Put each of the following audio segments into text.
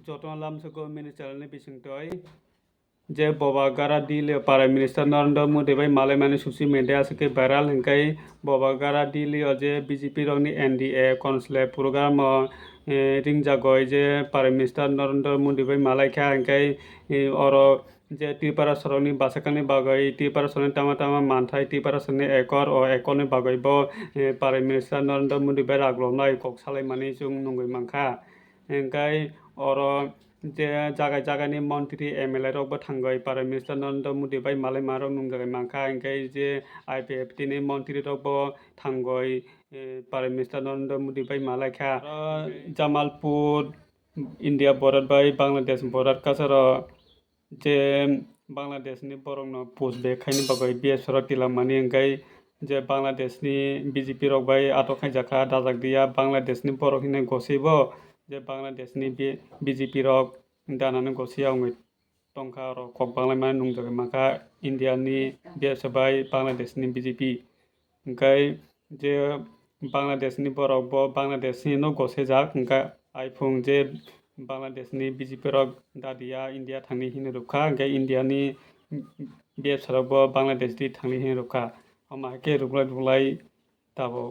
Joton Lamsoko Minister Bisingtoy, Je Bobagara Dili, Prime Minister Narendra Modi by Malamani Susi Mediasake Baral and Kai, Bobagara Dili or Je BJP Roni NDA Consulate Program Ring Jagoy, Je Prime Minister Narendra Modi by Malaika and Kai or যে টিপারাসরনি বাসাকানি বাগাই টিপারাসরনি টামাটামা মানথাই টিপারাসরনি acre ও একরনি বাগাইব পারাই minister Narendra Modi বে রাग्लबनाय कक सालायमानि जों नंगै मांखा ओंखाय अर जे जागाय जागानि मन्त्रि MLA रकबो थांगै पाराय minister Narendra Modi बै मालाय मारक नंजागै मांखा ओंखाय जे IPFT नि मन्त्रि रकबो थांगै पाराय minister Narendra Modi बै मालायखा जामालपुर India border बै Bangladesh border Kasar जे बांग्लादेशनि बरंनो post बेखायनि बागै बिएसआर तिलामानि ओंखाय जे बांग्लादेशनि BJP रक बै आटक खायजाखा दाजाक दिया बांग्लादेशनि बरक हिने गसैबो जे बांग्लादेशनि बीजेपी रक दानानै गसै आवङै टंका र कक बांलायमा नंजागै माखा इंडियानि बिएसआर बै बांग्लादेशनि बीजेपी ओंखाय जे बांग्लादेशनि बरक ब बांग्लादेशनि न गसै जाक ओंखाय आइफुं जे बांग्लादेशनि बीजेपी रक दादिया इंडिया थांनि हिने रुखा ओंखाय इंडियानि बिएसआर ब बांग्लादेशनि थांनि हिने रुखा हमाके रुगलाय ताबो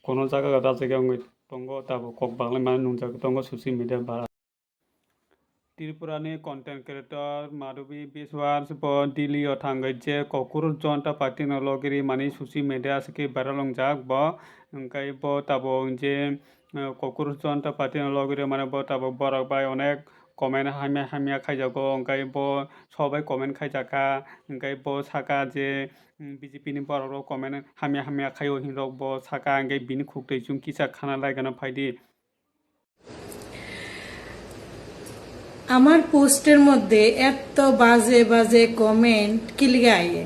कोनो जागा दा जायगायाव दंगो ताबो कक बांलायमा नंजागै दंगो ससियेल मिडिया बारा त्रिपुरानि कन्टेन्ट क्रिएटर माधवी बिस्वास ब दिल्लीयाव थांगै जे कक्रुर जनता पार्टी नलगिरि मानि ससियेल मिडिया सके भाइराल जाक ब ओंखाय ब ताबो जे कक्रुर जनता पार्टी नलगिरि माने ब ताबो बरक बाय अनेक कमेन्ट हामिया हामिया खायजागो ओंखाय ब सबाय कमेन्ट खायजाखा ओंखाय ब साका जे बीजेपी नि बरक कमेन्ट हामिया हामिया खायो हिरक ब साका ओंखाय बिनि खुक्तै जुं किसा खाना लायगाना फायदि আমার পোস্টের মধ্যে এত বাজে বাজে কমেন্ট কি লিগে আইয়ে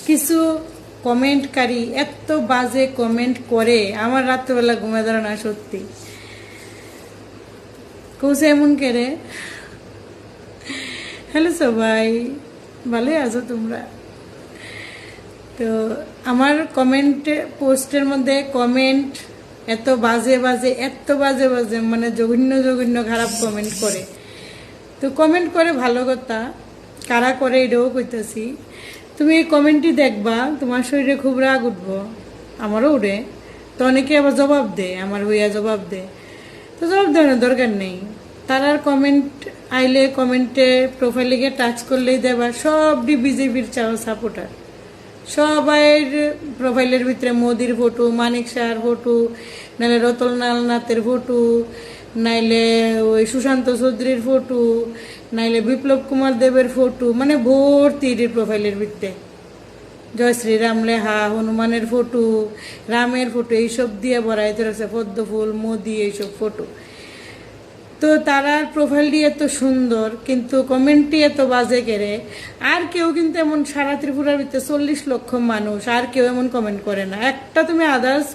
কিছু কমেন্টকারী এত বাজে কমেন্ট করে আমার রাত্রেবেলা ঘুমে ধরে না সত্যি কৌছে এমন করে হ্যালো সবাই ভালো আছো তোমরা তো আমার কমেন্টে পোস্টের মধ্যে কমেন্ট এত বাজে বাজে মানে জঘন্য খারাপ কমেন্ট করে তো কমেন্ট করে ভালো কথা কারা করে এটাও কইতাছি তুমি এই কমেন্টটি দেখবা তোমার শরীরে খুব রাগ উঠবো আমারও উঠে তো অনেকে আবার জবাব দেয় আমার হইয়া জবাব দেয় তো জবাব দেওয়ার দরকার নেই তারার কমেন্ট আইলে কমেন্টে প্রোফাইলে গিয়ে টাচ করলেই দেবা সবটি বিজেপির সাপোর্টার সবাইয়ের প্রোফাইলের ভিতরে মোদির ফটো মানিক শাহর ফটো নাইলে রতনলাল নাথের ফটো নাইলে ওই সুশান্ত চৌধুরীর ফটো নাইলে বিপ্লব কুমার দেবের ফটো মানে ভর্তি প্রোফাইলের ভিতরে জয় শ্রীরাম লেহা হনুমানের ফটো রামের ফটো এইসব দিয়ে ভরাইতে রয়েছে পদ্মফুল মোদি এইসব ফটো তো তারার প্রোফাইলটি এত সুন্দর কিন্তু কমেন্টটি এত বাজে করে আর কেউ কিন্তু এমন সারা ত্রিপুরার ভিতরে 40 লক্ষ মানুষ আর কেউ এমন কমেন্ট করে না একটা তুমি আদার্স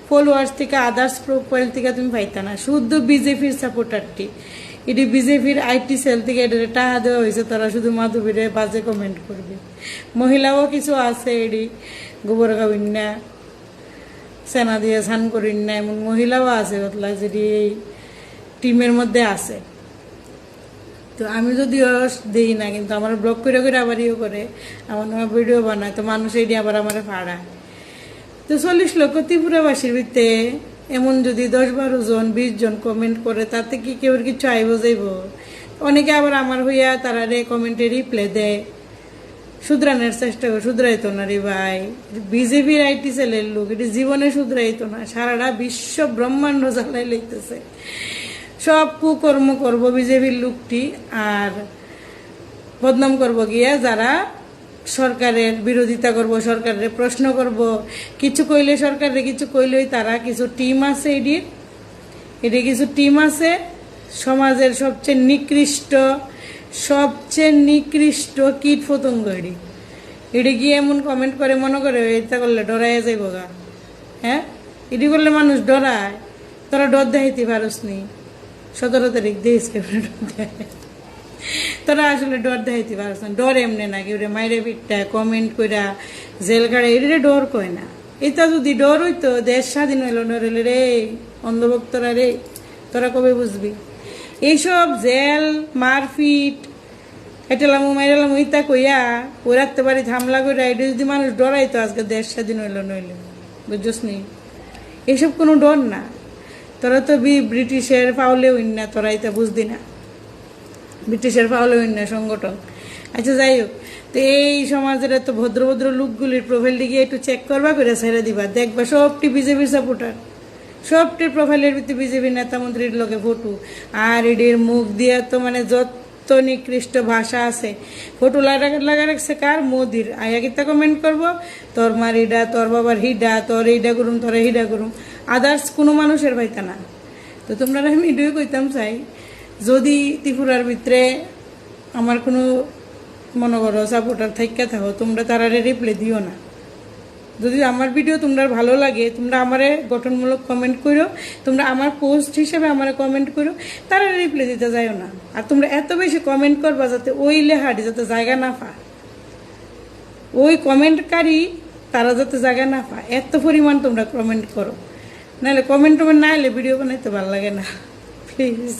ফলোয়ার্স থেকে আদার্স প্রোফাইল থেকে তুমি পাইতা না শুদ্ধ বিজেপির সাপোর্টারটি এটি বিজেপির আইটি সেল থেকে এটা টাকা দেওয়া হয়েছে তারা শুধু মাধবীরে বাজে কমেন্ট করবে মহিলাও কিছু আছে এটি গোবর খাবিন না সেনা দিয়ে স্নান করিন না এমন মহিলাও আছে বতলা যেটি টিমের মধ্যে আছে তো আমি যদিও দেই না কিন্তু আমার ব্লগ করে আবার ইয়ে করে আমার নামে ভিডিও বানায় তো মানুষ এটি আবার আমার ফাড়ায় তো 40 লক্ষ ত্রিপুরাবাসীর ভিতরে এমন যদি 10-12 জন 20 জন কমেন্ট করে তাতে কি কেউ কিছু আইব যাইব অনেকে আবার আমার হইয়া তারা কমেন্টে রিপ্লাই দেয় শুধরানোর চেষ্টা করে শুধরাইতো না রে ভাই বিজেপির আইটি সেলের লোক এটি জীবনে শুধরাইতো না সারাটা বিশ্ব ব্রহ্মাণ্ড জ্বালাই লইতেছে সব কুকর্ম করবো বিজেপির লোকটি আর বদনাম করব গিয়া যারা সরকারের বিরোধিতা করব সরকারের প্রশ্ন করব কিছু কইলে সরকারের কিছু কইলেই তারা কিছু টিম আছে এটি কিছু টিম আছে সমাজের সবচেয়ে নিকৃষ্ট কীট পতঙ্গ এটি গিয়ে এমন কমেন্ট করে মনে করে এটা করলে ডরাইয়া যাইব গা হ্যাঁ এটি করলে মানুষ ডরায় তোরা ডর দেখাইতে পারস নি 17 তারিখ দিয়েছে তোরা আসলে ডর দেখাইতে পারছ না ডর এমনি না কেউ মাইরে পিঠটা কমেন্ট কইরা জেল কাড়ে এটা ডর কয় না এটা যদি ডর হইতো দেশ স্বাধীন হইল না রে অন্ধভক্তরা রে তোরা কবে বুঝবি এইসব জেল মারপিট এটালামু মাইরালামু ইতা কইয়া ওরাতে বাড়ি ঝামলা করে এটা যদি মানুষ ডরাইতো আজকে দেশ স্বাধীন হইল নইলে বুঝছস নি এইসব কোনো ডর না তোরা তো ব্রিটিশের পাওলে হইন না তোরা এটা বুঝদি না ব্রিটিশের পাওলে হইন না সংগঠন আচ্ছা যাই হোক তো এই সমাজের এত ভদ্র ভদ্র লোকগুলির প্রোফাইলটি গিয়ে একটু চেক করবা করে ছেড়ে দিবা দেখবা সবটি বিজেপির সাপোর্টার সবটির প্রোফাইলের ভিতরে বিজেপি নেতা মন্ত্রীর লোকে ফটো আর এটির মুখ দিয়া তো মানে যত নিকৃষ্ট ভাষা আছে ফটো লাগা রাখছে কার মোদির আয়া কিতা কমেন্ট করবো তোর মার হিডা তোর বাবার হিডা তোর এইডা করুম তোর হিডা করুম আদার্স কোনো মানুষের পাইতা না তো তোমরা আমি এটুই কইতাম চাই যদি ত্রিপুরার ভিতরে আমার কোনো মনে করো সাপোর্টার থাইকা থাকো তোমরা তারারে রিপ্লাই দিও না যদি আমার ভিডিও তোমরা ভালো লাগে তোমরা আমারে গঠনমূলক কমেন্ট করো তোমরা আমার পোস্ট হিসেবে আমারে কমেন্ট করো তারা রিপ্লাই দিতে যাইও না আর তোমরা এত বেশি কমেন্ট করবা যাতে ওই লেহাটি যাতে জায়গা না পায় ওই কমেন্টকারী তারা যাতে জায়গা না পায় এত পরিমাণ তোমরা কমেন্ট করো নাহলে কমেন্ট না এলে ভিডিও বানাইতে ভালো লাগে না প্লিজ